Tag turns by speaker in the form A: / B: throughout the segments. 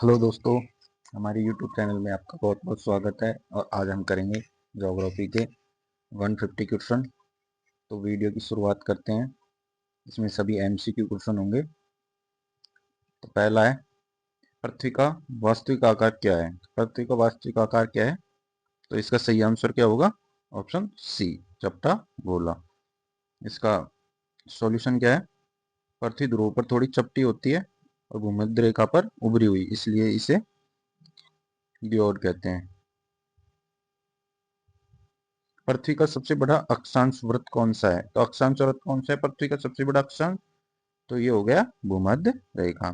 A: Hello दोस्तों, हमारे YouTube channel में आपका बहुत बहुत स्वागत है। और आज हम करेंगे ज्योग्राफी के 150 क्वेश्चन। तो वीडियो की शुरुआत करते हैं। इसमें सभी MCQ क्वेश्चन होंगे। तो पहला है, पृथ्वी का वास्तविक आकार क्या है? पृथ्वी का वास्तविक आकार क्या है? तो इसका सही आंसर क्या होगा? ऑप्शन सी, चपटा गोला। इसका सॉल्यूशन क्या है? पृथ्वी ध्रुव पर थोड़ी चपटी होती है और भूमध्य रेखा पर उभरी हुई, इसलिए इसे डियोड कहते हैं। पृथ्वी का सबसे बड़ा अक्षांश वृत्त कौन सा है? तो अक्षांश वृत्त कौन सा है पृथ्वी का सबसे बड़ा अक्षांश? तो ये हो गया भूमध्य रेखा।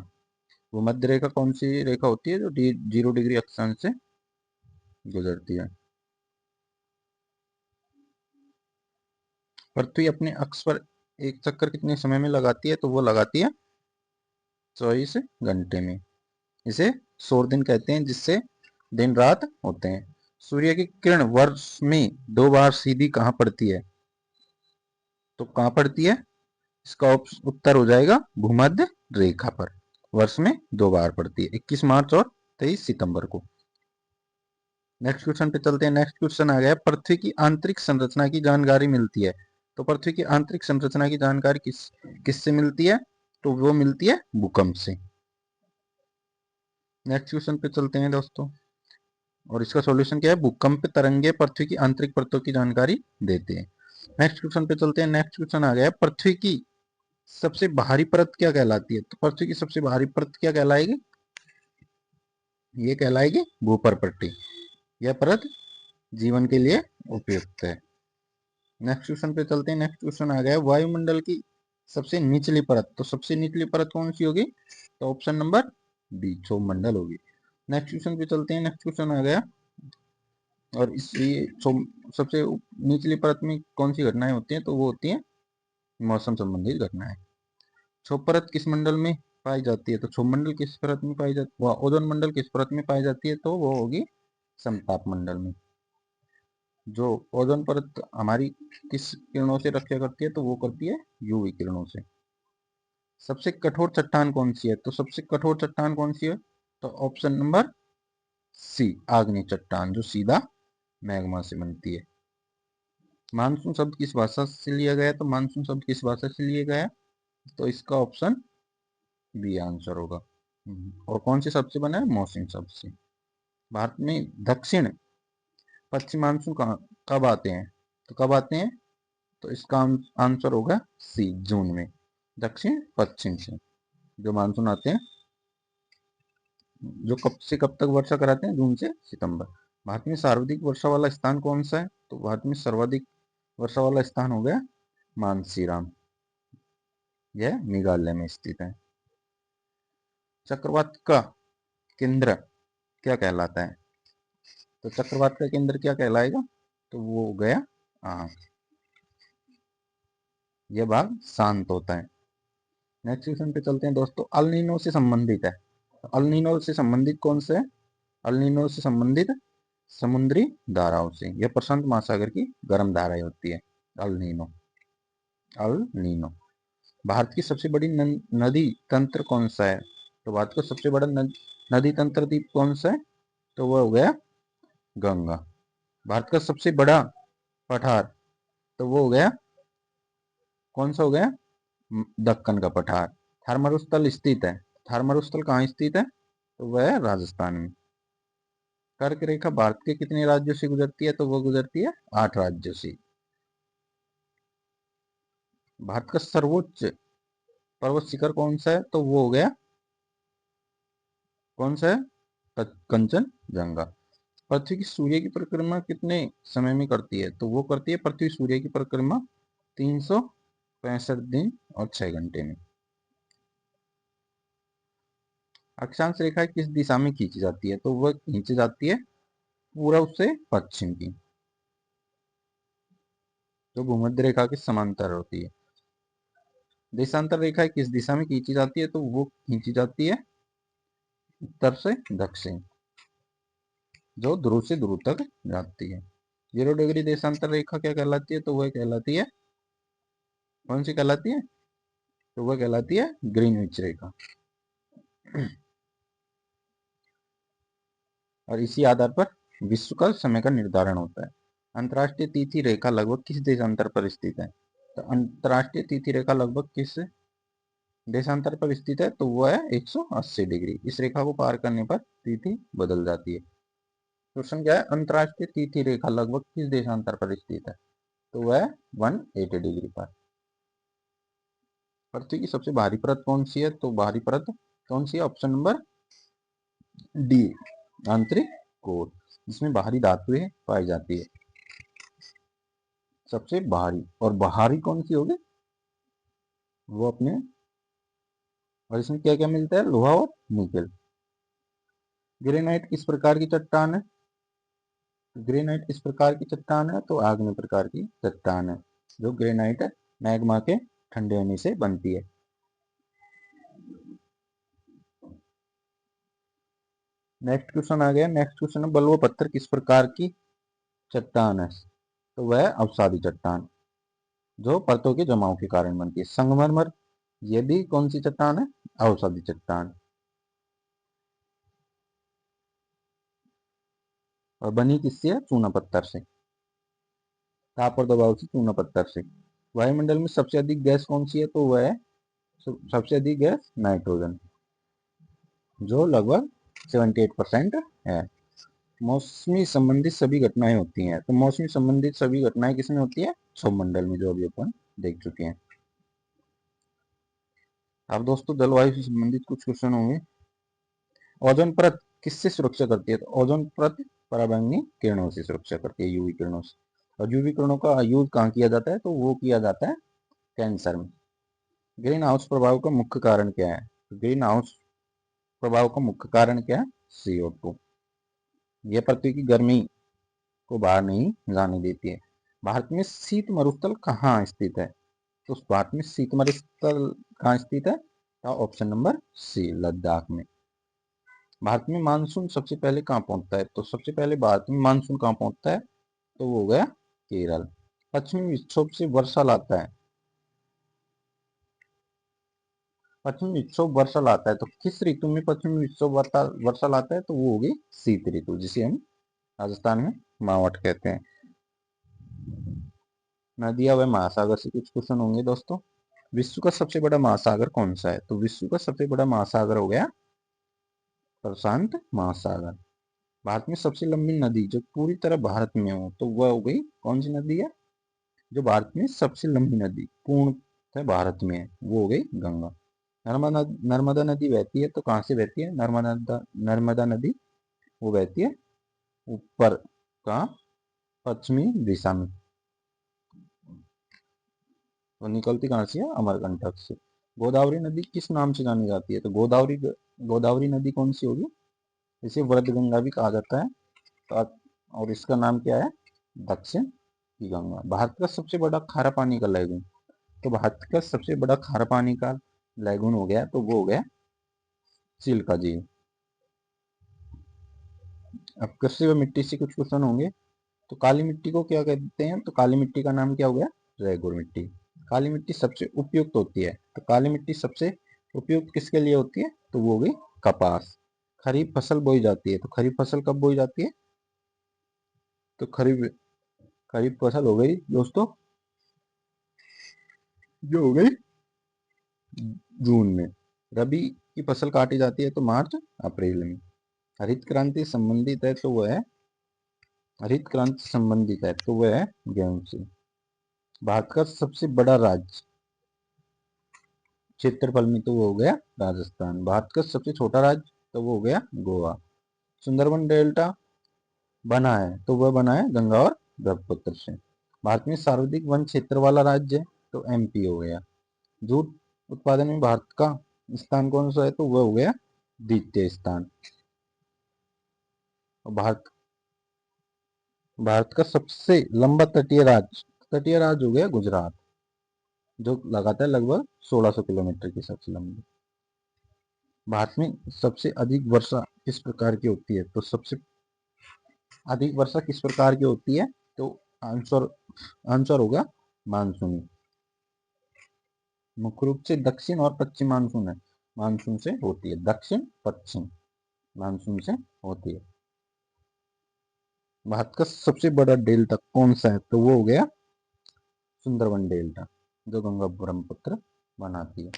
A: भूमध्य रेखा कौन सी रेखा होती है जो 0 डिग्री अक्षांश से गुजरती है? पृथ्वी अपने अक्ष पर एक चक्कर कितने समय में लगाती है? तो वो लगाती है 24 घंटे में। इसे सौर दिन कहते हैं, जिससे दिन रात होते हैं। सूर्य की किरण वर्ष में 2 बार सीधी कहाँ पड़ती है? तो कहाँ पड़ती है? इसका उत्तर हो जाएगा भूमध्य रेखा पर। वर्ष में 2 बार पड़ती है, 21 मार्च और 23 सितंबर को। नेक्स्ट क्वेश्चन पे चलते हैं। नेक्स्ट क्वेश्चन आ गया, पृथ्वी की आंतरिक संरचना की जानकारी मिलती है। तो पृथ्वी की आंतरिक संरचना की जानकारी किससे मिलती है? तो वो मिलती है भूकंप से। नेक्स्ट क्वेश्चन पे चलते हैं दोस्तों, और इसका सॉल्यूशन क्या है? भूकंप तरंगे पृथ्वी की आंतरिक परतों की जानकारी देते हैं। नेक्स्ट क्वेश्चन पे चलते हैं। नेक्स्ट क्वेश्चन आ गया, पृथ्वी की सबसे बाहरी परत क्या कहलाती है? तो पृथ्वी की सबसे बाहरी परत क्या कहलाएगी? ये कहलाएगी भूपर पट्टी। यह परत जीवन के लिए उपयुक्त है। नेक्स्ट क्वेश्चन पे चलते हैं। नेक्स्ट क्वेश्चन आ गया, वायुमंडल की सबसे निचली परत। तो सबसे निचली परत कौन सी होगी? तो ऑप्शन नंबर बी, क्षोभ मंडल होगी। नेक्स्ट क्वेश्चन पे चलते हैं। नेक्स्ट क्वेश्चन आ गया, और इस सबसे निचली परत में कौन सी घटनाएं होती हैं? तो वो होती हैं मौसम संबंधित घटनाएं। क्षोभ परत किस मंडल में पाई जाती है? तो क्षोभ मंडल किस परत में पाई जाती है? ओजोन मंडल किस परत में पाई जाती है? तो वो होगी समताप मंडल में। जो ओजोन परत हमारी किस किरणों से रक्षा करती है? तो वो करती है यूवी किरणों से। सबसे कठोर चट्टान कौन सी है? तो सबसे कठोर चट्टान कौन सी है? तो ऑप्शन नंबर सी, आग्नेय चट्टान, जो सीधा मैग्मा से बनती है। मानसून शब्द किस भाषा से लिया गया? तो मानसून शब्द किस भाषा से लिया गया? तो इसका ऑप्शन बी आंसर होगा। और कौन से शब्द से बना है? मौसम शब्द से। भारत में दक्षिण पश्चिम मानसून कब आते हैं? तो कब आते हैं? तो इसका आंसर होगा सी, जून में। दक्षिण पश्चिम से जो मानसून आते हैं, जो कब से कब तक वर्षा कराते हैं? जून से सितंबर। भारत में सर्वाधिक वर्षा वाला स्थान कौन सा है? तो भारत में सर्वाधिक वर्षा वाला स्थान हो गया मानसीराम। यह मेघालय में स्थित है। चक्रवात का केंद्र क्या कहलाता है? तो चक्रवात का केंद्र क्या कहलाएगा? तो वो हो गया आंख। यह भाग शांत होता है। नेक्स्ट क्वेश्चन पे चलते हैं दोस्तों। अल नीनो से संबंधित है। अल नीनो से संबंधित कौन से है? अल नीनो से संबंधित समुद्री धाराओं से। यह प्रशांत महासागर की गर्म धाराएं होती है। El Nino. El Nino. Bharat की सबसे बड़ी नदी तंत्र कौन सा है? तो भारत का सबसे बड़ा नदी तंत्र द्वीप कौन सा है? तो वह हो गया गंगा। भारत का सबसे बड़ा पठार, तो वो हो गया, कौन सा हो गया? दक्कन का पठार। थार मरुस्थल स्थित है। थार मरुस्थल कहाँ स्थित है? तो वह है राजस्थान में। कर्क रेखा भारत के कितने राज्यों से गुजरती है? तो वो गुजरती है 8 राज्यों से। भारत का सर्वोच्च पर्वत शिखर कौन सा है? तो वो हो गया, कौन सा है? कंचनजंगा। पृथ्वी की सूर्य की परिक्रमा कितने समय में करती है? तो वो करती है पृथ्वी सूर्य की परिक्रमा 365 दिन और 6 घंटे में। अक्षांश रेखा किस दिशा में खींची जाती है? तो वह खींची जाती है पूर्व से पश्चिम की, जो भूमध्य रेखा के समांतर होती है। देशांतर रेखा किस दिशा में खींची जाती है? तो वो खींची जाती है उत्तर से दक्षिण, जो ध्रुव से ध्रुव तक जाती है। 0 डिग्री देशांतर रेखा क्या कहलाती है? तो वह कहलाती है, कौन सी कहलाती है? तो वह कहलाती है ग्रीनविच रेखा। और इसी आधार पर विश्व का समय का निर्धारण होता है। अंतर्राष्ट्रीय तिथि रेखा लगभग किस देशांतर पर स्थित है? तो अंतर्राष्ट्रीय तिथि रेखा लगभग किस देशांतर पर स्थित है? तो वो है 180 डिग्री। इस रेखा को पार करने पर तिथि बदल जाती है। क्वेश्चन क्या है? अंतर्राष्ट्रीय तिथि रेखा लगभग किस देशांतर पर स्थित है? तो वह है 180 डिग्री पर। पृथ्वी की सबसे भारी परत कौन सी है? तो भारी परत कौन सी है? ऑप्शन नंबर डी, आंतरिक कोर, जिसमें भारी धातुएं पाई जाती है। सबसे भारी, और भारी कौन सी होगी? वो अपने, और इसमें क्या क्या मिलता है? लोहा और निकेल। ग्रेनाइट किस प्रकार की चट्टान है? ग्रेनाइट किस प्रकार की चट्टान है? तो आग्नेय प्रकार की चट्टान है। जो ग्रेनाइट है मैग्मा के ठंडे होने से बनती है। नेक्स्ट क्वेश्चन आ गया। नेक्स्ट क्वेश्चन है, बलुआ पत्थर किस प्रकार की चट्टान है? तो वह अवसादी चट्टान, जो परतों के जमाव के कारण बनती है। संगमरमर, ये भी कौन सी चट्टान है? अवसादी चट्टान। और बनी किससे है? चूना पत्थर से। ताप और दबाव से चूना पत्थर से। वायुमंडल में सबसे अधिक गैस कौन सी है? तो वह है सबसे अधिक गैस नाइट्रोजन, जो लगभग 78% है। मौसमी संबंधित सभी घटनाएं होती हैं। तो मौसमी संबंधित सभी घटनाएं किसमें होती है? सौरमंडल में, जो अभी अपन देख चुके हैं। अब दोस्तों जलवायु से संबंधित कुछ क्वेश्चन होंगे। ओजोन परत किससे सुरक्षा करती है? तो ओजोन परत पराबैंगनी किरणों से सुरक्षा करती है, यूवी किरणों से। और यूवी किरणों का यूज कहाँ किया जाता है? तो वो किया जाता है कैंसर में। ग्रीन हाउस प्रभाव का मुख्य कारण क्या है? ग्रीन हाउस प्रभाव का मुख्य कारण क्या है? CO2। यह पृथ्वी की गर्मी को बाहर नहीं जाने देती है। भारत में शीत मरुस्थल कहाँ स्थित है? तो भारत में शीत मरुस्थल कहाँ स्थित है? तो ऑप्शन नंबर सी, लद्दाख में। भारत में मानसून सबसे पहले कहाँ पहुंचता है? तो सबसे पहले भारत में मानसून कहाँ पहुंचता है? तो वो हो गया केरल। पश्चिमी विक्षोभ से वर्षा लाता है। पश्चिमी विक्षोभ वर्षा लाता है, तो किस ऋतु में पश्चिमी विक्षोभ वर्षा लाता है? तो वो होगी शीत ऋतु, जिसे हम राजस्थान में मावट कहते हैं। नदियां व महासागर से कुछ क्वेश्चन होंगे दोस्तों। विश्व का सबसे बड़ा महासागर कौन सा है? तो विश्व का सबसे बड़ा महासागर हो गया प्रशांत महासागर। भारत में सबसे लंबी नदी जो पूरी तरह भारत में हो, तो वह हो गई कौन सी नदी है? जो भारत में सबसे लंबी नदी पूर्ण भारत में है, वो हो गई गंगा। नर्मदा नदी बहती है, तो कहाँ से बहती है? नर्मदा नदी वो बहती है ऊपर, कहाँ? पश्चिमी दिशा में। वो निकलती कहाँ से है? अमरकंटक से। गोदावरी नदी किस नाम से जानी जाती है? तो गोदावरी नदी कौन सी होगी? इसे वृद्ध गंगा भी कहा जाता है। और इसका नाम क्या है? दक्षिण की गंगा। भारत का सबसे बड़ा खारा पानी का लैगून, तो भारत का सबसे बड़ा खारा पानी का लैगून हो गया, तो वो हो गया चिल्का झील। अब कृषि व मिट्टी से कुछ क्वेश्चन होंगे। तो काली मिट्टी को क्या कहते हैं? तो काली मिट्टी का नाम क्या हो गया? रेगुर मिट्टी। काली मिट्टी सबसे उपयुक्त होती है, तो काली मिट्टी सबसे उपयुक्त किसके लिए होती है? तो वो हो गई कपास। खरीफ फसल बोई जाती है, तो खरीफ फसल कब बोई जाती है? तो खरीफ खरीफ फसल हो गई दोस्तों, जो हो गई जून में। रबी की फसल काटी जाती है तो मार्च अप्रैल में। हरित क्रांति संबंधित है तो वह है हरित क्रांति संबंधित है तो वह है गेहूं से। भारत का सबसे बड़ा राज्य क्षेत्रफल में, तो वो हो गया राजस्थान। भारत का सबसे छोटा राज्य, तो वो हो गया गोवा। सुंदरबन डेल्टा बना है, तो वह बना है गंगा और ब्रह्मपुत्र से। भारत में सर्वाधिक वन क्षेत्र वाला राज्य है, तो MP हो गया। जूट उत्पादन में भारत का स्थान कौन सा है? तो वह हो गया द्वितीय स्थान। और भारत का सबसे लंबा तटीय राज्य हो गया गुजरात, जो लगाता है लगभग 1600 किलोमीटर की सबसे लंबी। भारत में सबसे अधिक वर्षा किस प्रकार की होती है? तो सबसे अधिक वर्षा किस प्रकार की होती है? तो आंसर आंसर होगा मानसूनी। मुख्य रूप से दक्षिण और पश्चिम मानसून से होती है। दक्षिण पश्चिम मानसून से होती है। भारत का सबसे बड़ा डेल्टा कौन सा है? तो वो हो गया सुंदरबन डेल्टा, जो गंगा ब्रह्मपुत्र बनाती है।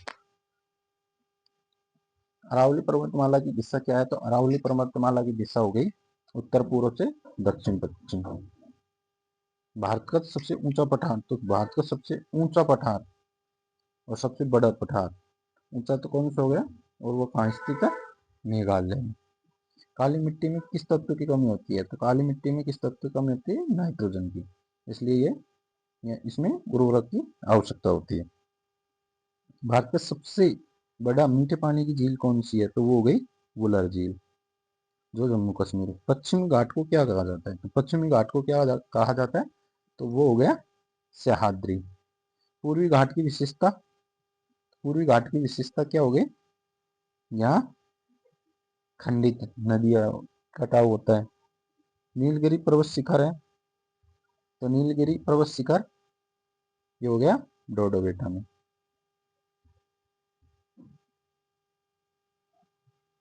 A: अरावली पर्वतमाला की दिशा क्या है? तो अरावली पर्वतमाला की दिशा हो गई उत्तर पूर्व से दक्षिण पश्चिम। भारत का सबसे ऊंचा पठार, तो भारत का सबसे ऊंचा पठार और सबसे बड़ा पठार, ऊंचा तो कौन सा हो गया, और वो कहाँ स्थित है? मेघालय में। काली मिट्टी में किस तत्व की कमी होती है? तो काली मिट्टी में किस तत्व की कमी होती है? नाइट्रोजन की। इसलिए ये इसमें उर्वरक की आवश्यकता होती है। भारत का सबसे बड़ा मीठे पानी की झील कौन सी है? तो वो हो गई वुलर झील, जो जम्मू कश्मीर है। पश्चिमी घाट को क्या कहा जाता है? तो पश्चिमी घाट को क्या कहा जाता है? तो वो हो गया सह्याद्री। पूर्वी घाट की विशेषता, पूर्वी घाट की विशेषता क्या हो गई? यहाँ खंडित नदियां कटाव होता है। नीलगिरी पर्वत शिखर है, तो नीलगिरी पर्वत शिखर ये हो गया डोडो बेटा में।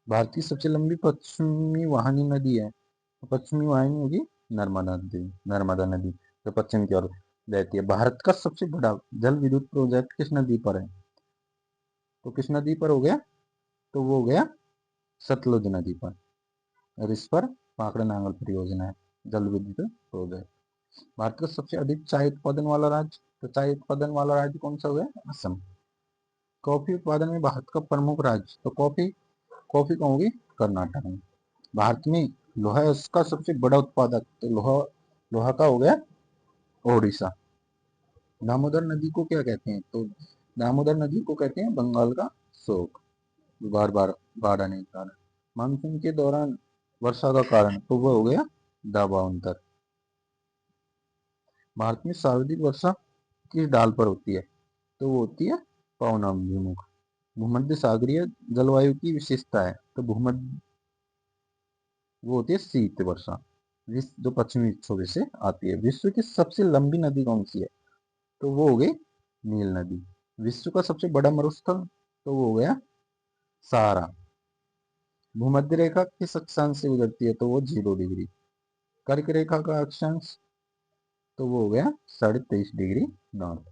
A: भारत की सबसे लंबी पश्चिमी वाहिनी नदी है, तो पश्चिमी वाहिनी होगी नर्मदा नदी। नर्मदा नदी जो पश्चिम की ओर बहती है। भारत का सबसे बड़ा जल विद्युत प्रोजेक्ट किस नदी पर है? तो किस नदी पर हो गया? तो वो हो गया सतलुज नदी पर, और इस पर पाखड़ा नांगल परियोजना है, जल विद्युत प्रोजेक्ट। भारत का सबसे अधिक चाय उत्पादन वाला राज्य, तो चाय उत्पादन वाला राज्य कौन सा हो गया? असम। कॉफी उत्पादन में भारत का प्रमुख राज्य, तो कॉफी कॉफी कौन होगी? कर्नाटक में। भारत में लोहा का सबसे बड़ा उत्पादक, तो लोहा लोहा का हो गया ओडिशा। दामोदर नदी को क्या कहते हैं? तो दामोदर नदी को कहते हैं बंगाल का शोक, बार बार बाढ़ आने के कारण। मानसून के दौरान वर्षा का कारण, तो वह हो गया दाबांतर। भारत में सर्वाधिक वर्षा किस ढाल पर होती है? तो वो होती है पवनाभिमुख। भूमध्य सागरीय जलवायु की विशेषता है, तो भूमध्य वो होती है शीत वर्षा, जो पश्चिमी विक्षोभ से आती है। विश्व की सबसे लंबी नदी कौन सी है? तो वो हो गई नील नदी। विश्व का सबसे बड़ा मरुस्थल, तो वो हो गया सहारा। भूमध्य रेखा किस अक्षांश से गुजरती है? तो वो 0 डिग्री। कर्क रेखा का अक्षांश, तो वो हो गया 23.5 डिग्री नॉर्थ।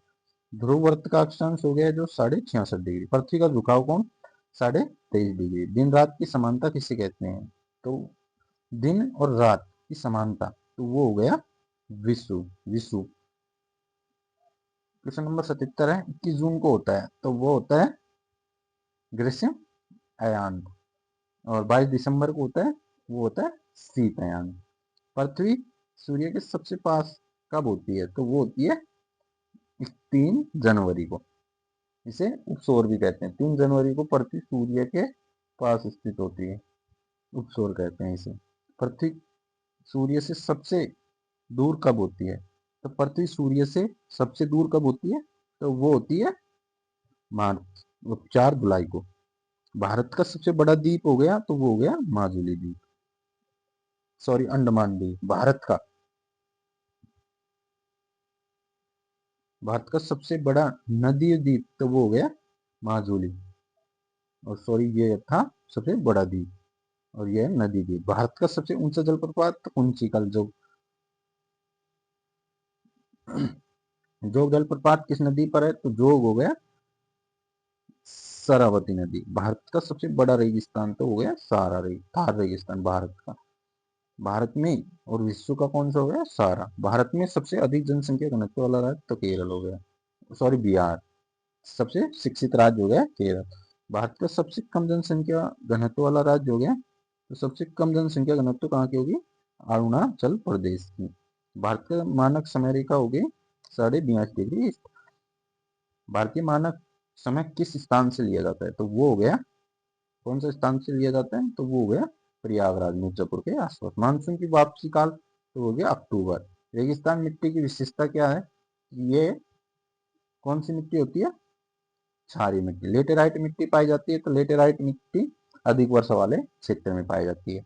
A: ध्रुव वर्त का अक्षांश हो गया जो 66.5 डिग्री। पृथ्वी का झुकाव कोण 23.5 डिग्री। दिन रात की समानता किसे कहते हैं? तो दिन और रात की समानता, तो वो हो गया विषुव। विषुव। क्वेश्चन नंबर 77 है, 21 जून को होता है, तो वो होता है ग्रीष्म अयान, और 22 दिसंबर को होता है, वो होता है शीत अयान। पृथ्वी सूर्य के सबसे पास कब होती है? तो वो होती है 3 जनवरी को। इसे उपसौर भी कहते हैं। 3 जनवरी को पृथ्वी सूर्य के पास स्थित होती है, उपसौर कहते हैं इसे। पृथ्वी सूर्य से सबसे दूर कब होती है? तो पृथ्वी सूर्य से सबसे दूर कब होती है? तो वो होती है मार्च 4 जुलाई को। भारत का सबसे बड़ा द्वीप हो गया, तो वो हो गया माजुली द्वीप, सॉरी अंडमान द्वीप। भारत का सबसे बड़ा नदी द्वीप, तो वो हो गया माजुली, और सॉरी ये था सबसे बड़ा द्वीप, और ये है नदी द्वीप। भारत का सबसे ऊंचा जलप्रपात, तो कुंचिकल जोग। जोग जलप्रपात किस नदी पर है? तो जोग हो गया शरावती नदी। भारत का सबसे बड़ा रेगिस्तान, तो हो गया थार रेगिस्तान भारत का। भारत में और विश्व का कौन सा हो गया? सहारा। भारत में सबसे अधिक जनसंख्या घनत्व वाला राज्य, तो केरल हो गया, सॉरी बिहार। सबसे शिक्षित राज्य हो गया केरल। भारत का सबसे कम जनसंख्या घनत्व वाला राज्य हो गया, तो सबसे कम जनसंख्या घनत्व कहाँ की होगी? अरुणाचल प्रदेश की। भारत का मानक समय रेखा होगी 82.5 डिग्री। भारतीय मानक समय किस स्थान से लिया जाता है? तो वो हो गया, कौन सा स्थान से लिया जाता है? तो वो हो गया प्रयागराज मिर्जापुर के आसपास। मानसून की वापसी काल, तो हो गया अक्टूबर। रेगिस्तान मिट्टी की विशेषता क्या है? ये कौन सी मिट्टी होती है? क्षारीय मिट्टी। लेटेराइट मिट्टी पाई जाती है, तो लेटेराइट मिट्टी अधिक वर्षा वाले क्षेत्र में पाई जाती है।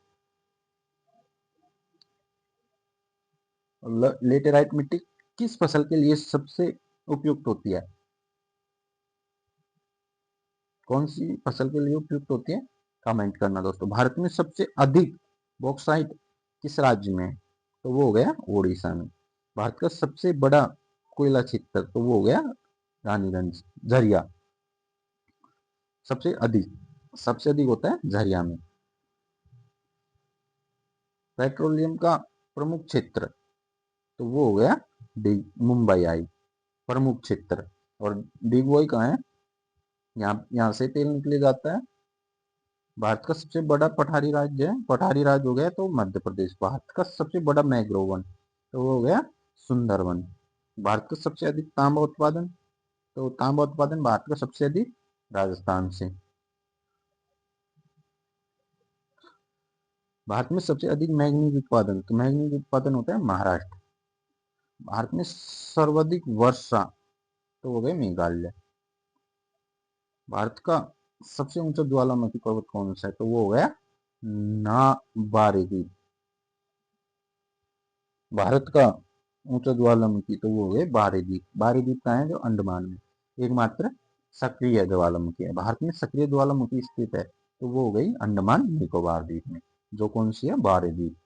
A: लेटेराइट मिट्टी किस फसल के लिए सबसे उपयुक्त होती है? कौन सी फसल के लिए उपयुक्त होती है? कमेंट करना दोस्तों। भारत में सबसे अधिक बॉक्साइट किस राज्य में है? तो वो हो गया ओडिशा में। भारत का सबसे बड़ा कोयला क्षेत्र तो वो हो गया रानीगंज झरिया। सबसे अधिक होता है झरिया में। पेट्रोलियम का प्रमुख क्षेत्र तो वो हो गया मुंबई आई प्रमुख क्षेत्र। और डिगबोई कहाँ है? यहाँ से तेल निकले जाता है। भारत का सबसे बड़ा पठारी राज्य है, पठारी राज्य हो गया तो मध्य प्रदेश। भारत का सबसे बड़ा मैंग्रोव वन तो वो हो गया सुंदरवन। भारत का सबसे अधिक तांबा उत्पादन तो तांबा उत्पादन भारत का सबसे अधिक राजस्थान से। भारत में सबसे अधिक मैग्नीज उत्पादन तो मैग्नीज उत्पादन होता है महाराष्ट्र। भारत में सर्वाधिक वर्षा तो हो गए मेघालय। भारत का सबसे ऊंचा ज्वालामुखी पर्वत कौन सा है? तो वो हो गया नाबारेगी। भारत का ऊंचा ज्वालामुखी तो वो हो गए बारेद्वीप। बारेद्वीप कहाँ है? जो अंडमान में एकमात्र सक्रिय ज्वालामुखी है। भारत में सक्रिय ज्वालामुखी स्थित है तो वो हो गई अंडमान निकोबार द्वीप में, जो कौन सी है? बारेद्वीप,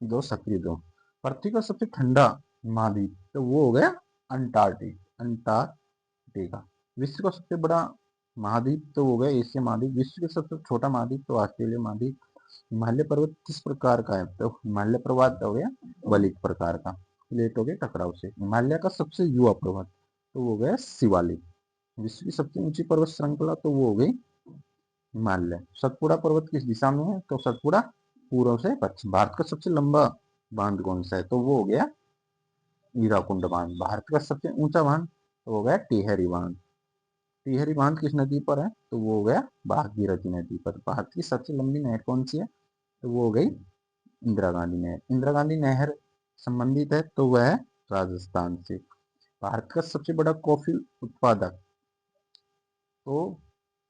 A: जो सक्रिय जो। पृथ्वी का सबसे ठंडा महाद्वीप तो वो हो गया अंटार्कटिका। विश्व का सबसे बड़ा महाद्वीप तो हो गया एशिया महाद्वीप। विश्व का सबसे छोटा महाद्वीप तो ऑस्ट्रेलिया महाद्वीप। हिमालय पर्वत किस प्रकार का है? तो हिमालय पर्वत हो गया वलित प्रकार का, प्लेट हो गए टकराव से। हिमालय का सबसे युवा पर्वत तो वो हो गया शिवालिक। विश्व की सबसे ऊंची पर्वत श्रृंखला तो वो हो गई हिमालय। सतपुड़ा पर्वत किस दिशा में है? तो सतपुड़ा पूर्व से पश्चिम। भारत का सबसे लंबा बांध कौन सा है? तो वो हो गया हीराकुंड बांध। भारत का सबसे ऊंचा बांध तो हो गया टिहरी बांध। टिहरी बांध किस नदी पर है? तो वो हो गया भागीरथी नदी पर। भारत की सबसे लंबी नहर कौन सी है? तो वो हो गई इंदिरा गांधी नहर। इंदिरा गांधी नहर संबंधित है तो वह है राजस्थान से। भारत का सबसे बड़ा कॉफी उत्पादक तो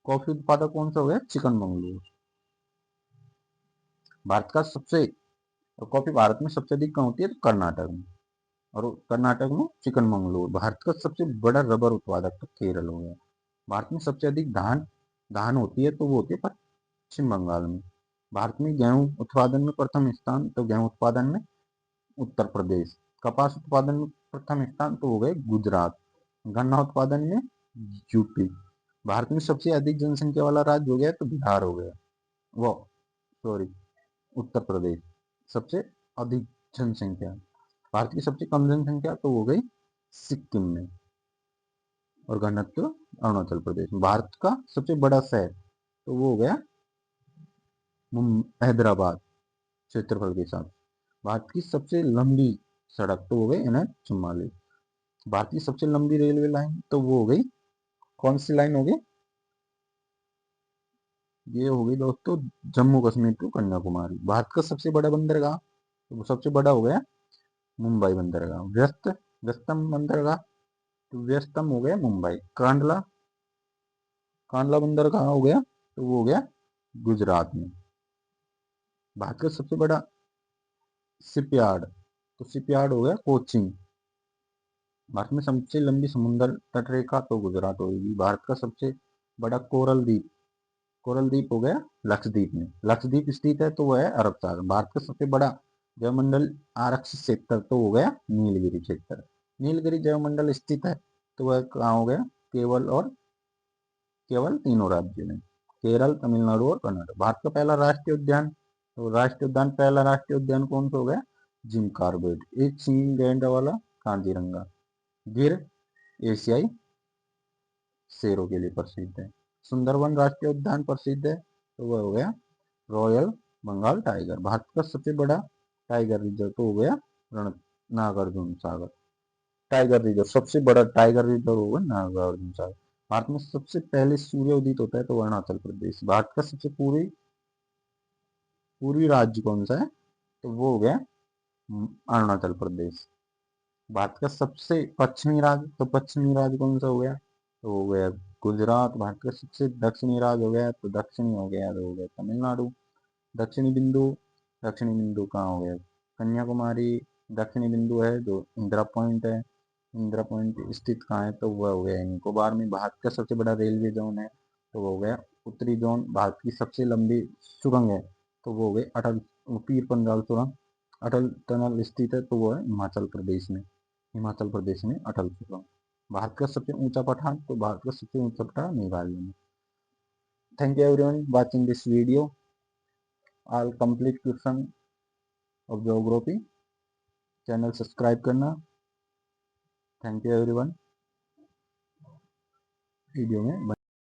A: कॉफी उत्पादक कौन सा हो गया? चिकनमंगलूर। भारत का सबसे कॉफी भारत में सबसे अधिक कहाँ होती है? तो कर्नाटक में। और कर्नाटक में चिकनमंगलूर। भारत का सबसे बड़ा रबर उत्पादक तो केरल हो गया। भारत में सबसे अधिक धान धान होती है तो वो होती है पश्चिम बंगाल में। भारत में गेहूं उत्पादन में प्रथम स्थान तो गेहूं उत्पादन में उत्तर प्रदेश। कपास उत्पादन में प्रथम स्थान तो हो गए गुजरात। गन्ना उत्पादन में यूपी। भारत में सबसे अधिक जनसंख्या वाला राज्य हो गया तो बिहार हो गया, वो सॉरी उत्तर प्रदेश। सबसे अधिक जनसंख्या। भारत की सबसे कम जनसंख्या तो हो गई सिक्किम में। और घनत्व अरुणाचल प्रदेश में। भारत का सबसे बड़ा शहर तो वो हो गया हैदराबाद क्षेत्रफल के साथ। भारत की सबसे लंबी सड़क तो हो गई NH 44। भारत की सबसे लंबी रेलवे लाइन तो वो हो गई कौन सी लाइन हो गई? ये हो गई दोस्तों जम्मू कश्मीर टू कन्याकुमारी। भारत का सबसे बड़ा बंदरगाह तो वो सबसे बड़ा हो गया मुंबई बंदरगाह। व्यस्तम बंदरगाह तो व्यस्तम हो गया मुंबई। कांडला कांडला बंदरगाह हो गया तो वो हो गया गुजरात में। भारत का सबसे बड़ा शिपयार्ड तो शिपयार्ड हो गया कोचिन। भारत में सबसे लंबी समुद्र तटरेखा तो गुजरात होगी। भारत का सबसे बड़ा कोरल द्वीप हो गया लक्षद्वीप में। लक्षद्वीप स्थित है तो वह है अरब सागर। भारत का सबसे बड़ा जैवमंडल आरक्षित क्षेत्र तो हो गया नीलगिरी क्षेत्र। नीलगिरी जैवमंडल स्थित है तो वह कहाँ हो गया? केवल तीनों राज्यों में, केरल, तमिलनाडु और कर्नाटक। भारत का पहला राष्ट्रीय उद्यान तो पहला राष्ट्रीय उद्यान कौन सा हो गया? Jim Corbett. एक सिंगिंग गैंडा वाला कांजीरंगा। गिर एशियाई शेरों के लिए प्रसिद्ध है। सुंदरवन राष्ट्रीय उद्यान प्रसिद्ध है तो वह हो गया रॉयल बंगाल टाइगर। भारत का सबसे बड़ा टाइगर रिजर्व तो हो गया नागार्जुन सागर। टाइगर रिजर्व सबसे बड़ा टाइगर रिजर्व होगा नागार्जुन सागर। भारत में सबसे पहले सूर्य उदित होता है तो अरुणाचल प्रदेश। भारत का सबसे पूर्वी राज्य कौन सा है? तो वो हो गया अरुणाचल प्रदेश। भारत का सबसे पश्चिमी राज्य कौन सा हो गया? तो हो गया गुजरात। भारत का सबसे दक्षिणी राज्य हो गया तो दक्षिणी हो गया तो हो गया तमिलनाडु। दक्षिणी बिंदु दक्षिणी बिंदु कहाँ हो गया? कन्याकुमारी दक्षिणी बिंदु है जो इंदिरा पॉइंट है। इंदिरा पॉइंट स्थित कहाँ है? तो वह हो गया निकोबार में। भारत का सबसे बड़ा रेलवे जोन है तो वो हो गया उत्तरी जोन। भारत की सबसे लंबी सुरंग है तो वो हो गई अटल पीर पंजाल सुरंग अटल टनल स्थित है तो वो है हिमाचल प्रदेश में। हिमाचल प्रदेश में अटल सुरंग। भारत का सबसे ऊंचा पठार, तो भारत का सबसे ऊंचा पठार मेघालय में। Thank you everyone watching this video. All complete question of geography. Channel subscribe करना। Thank you everyone. वीडियो में